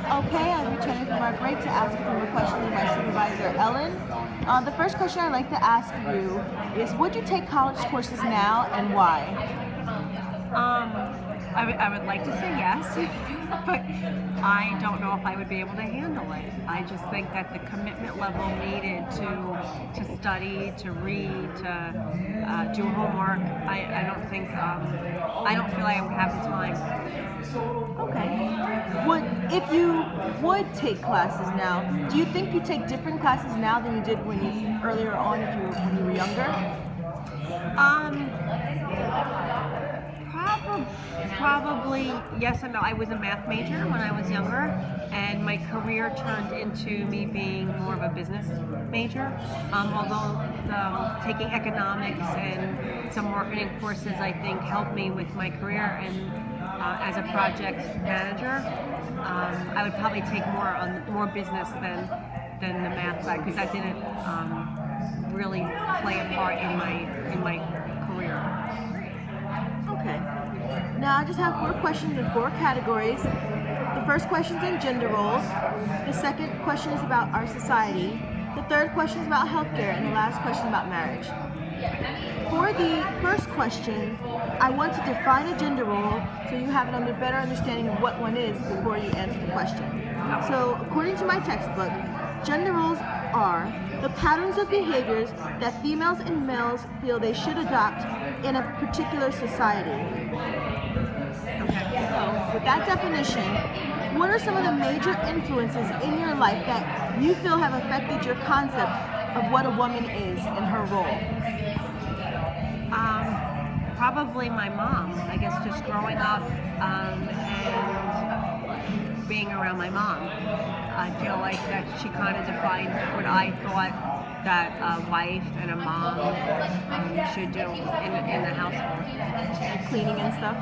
Okay, I'm returning from our break to ask a few more questions of my supervisor, Ellen. The first question I'd like to ask you is, would you take college courses now and why? Um, I would like to say yes, but I don't know if I would be able to handle it. I just think that the commitment level needed to study, to read, to do homework, I don't think I don't feel like I would have the time. Okay. If you would take classes now, do you think you take different classes now than you did when you earlier on when you were younger? Um, Probably yes and no. I was a math major when I was younger, and my career turned into me being more of a business major. Although taking economics and some marketing courses, I think, helped me with my career and as a project manager. I would probably take more business than the math side because that didn't really play a part in my career. Okay. Now I just have four questions in four categories. The first question is in gender roles. The second question is about our society. The third question is about healthcare, and the last question is about marriage. For the first question, I want to define a gender role so you have a better understanding of what one is before you answer the question. So, according to my textbook, gender roles are the patterns of behaviors that females and males feel they should adopt in a particular society. So, with that definition, what are some of the major influences in your life that you feel have affected your concept of what a woman is and her role? Probably my mom. I guess just growing up and being around my mom. I feel like that she kind of defined what I thought that a wife and a mom should do in the household. Cleaning and stuff?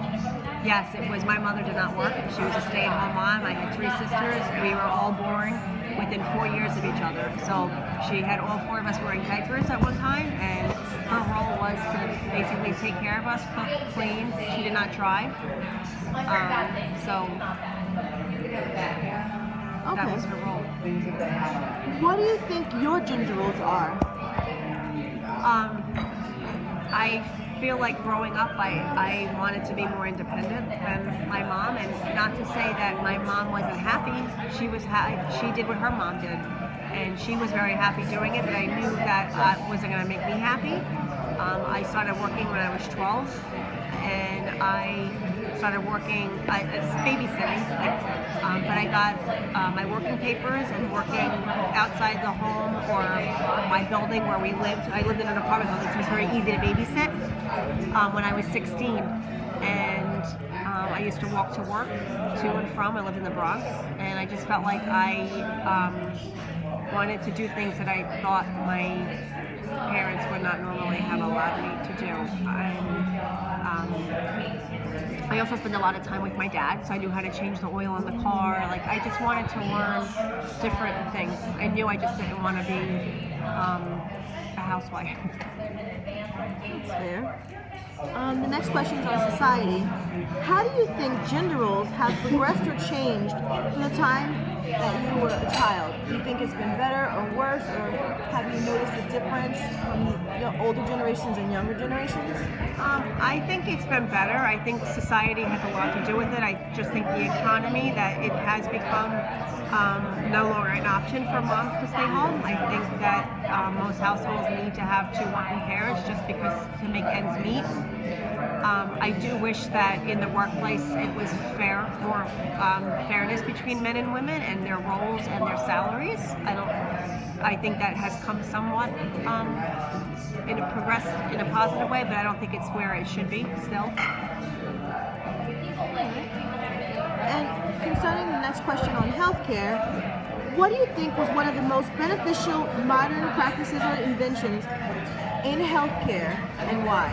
Yes, it was. My mother did not work. She was a stay-at-home mom. I had three sisters. We were all born within 4 years of each other. So she had all four of us wearing diapers at one time, and her role was to basically take care of us, cook, clean. She did not drive. So that was her role. What do you think your gender roles are? I feel like growing up, I wanted to be more independent than my mom, and not to say that my mom wasn't happy. She was she did what her mom did, and she was very happy doing it. But I knew that wasn't going to make me happy. I started working when I was 12, and I started working as babysitting. But I got my working papers and working outside the home or my building where we lived. I lived in an apartment building, so it was very easy to babysit when I was 16. And I used to walk to work, to and from. I lived in the Bronx, and I just felt like I wanted to do things that I thought my parents would not normally have allowed me to do. I also spent a lot of time with my dad, so I knew how to change the oil on the car. Like, I just wanted to learn different things. I knew I just didn't want to be a housewife. That's fair. The next question is on society. How do you think gender roles have progressed or changed from the time that you were a child? Do you think it's been better or worse, or have you noticed a difference from the older generations and younger generations? I think it's been better. I think society has a lot to do with it. I just think the economy, that it has become no longer an option for moms to stay home. I think that most households need to have two working parents just because to make ends meet. I do wish that in the workplace it was more fairness between men and women and their roles and their salaries. I think that has come somewhat progressed in a positive way, but I don't think it's where it should be still. And concerning the next question on healthcare, what do you think was one of the most beneficial modern practices or inventions in healthcare, and why?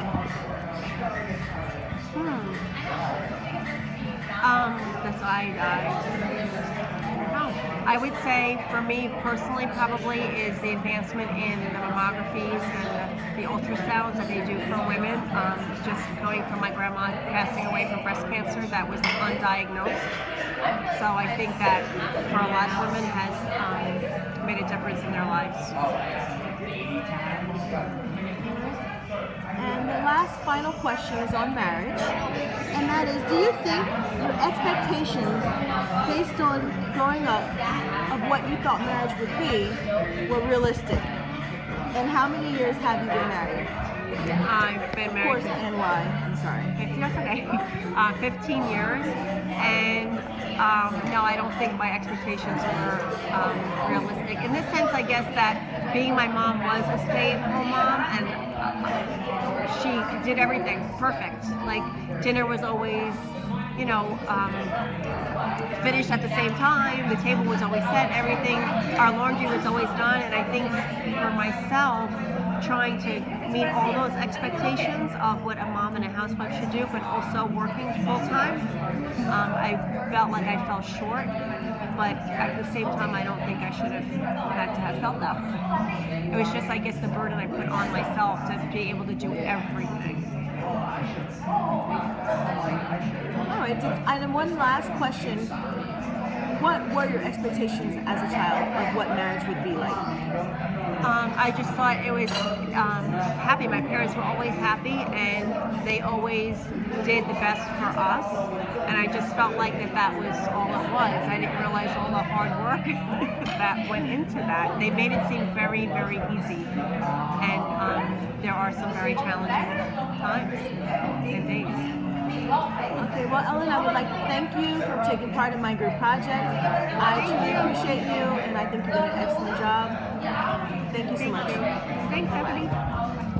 No, I would say for me personally probably is the advancement in the mammographies and the ultrasounds that they do for women. Just going from my grandma passing away from breast cancer that was undiagnosed. So I think that for a lot of women has made a difference in their lives. And the last final question is on marriage, and that is, do you think your expectations based on growing up of what you thought marriage would be were realistic? And how many years have you been married? I've been Of married course, and why? I'm sorry. 15 years, and no, I don't think my expectations were realistic. In this sense, I guess that being my mom was a stay-at-home mom, and she did everything perfect. Like dinner was always, finished at the same time. The table was always set. Everything, our laundry was always done, and I think for myself, trying to meet all those expectations of what a mom and a housewife should do, but also working full time, I felt like I fell short. But at the same time, I don't think I should have had to have felt that way. It was just, I guess, the burden I put on myself to be able to do everything. All right. And then one last question. What were your expectations as a child of what marriage would be like? I just thought it was happy. My parents were always happy, and they always did the best for us. And I just felt like that was all it was. I didn't realize all the hard work that went into that. They made it seem very, very easy. And there are some very challenging times and days. Okay, well, Ellen, I would like to thank you for taking part in my group project. I truly appreciate you, and I think you're doing an excellent job. Thank you so much. Thanks, Ebony.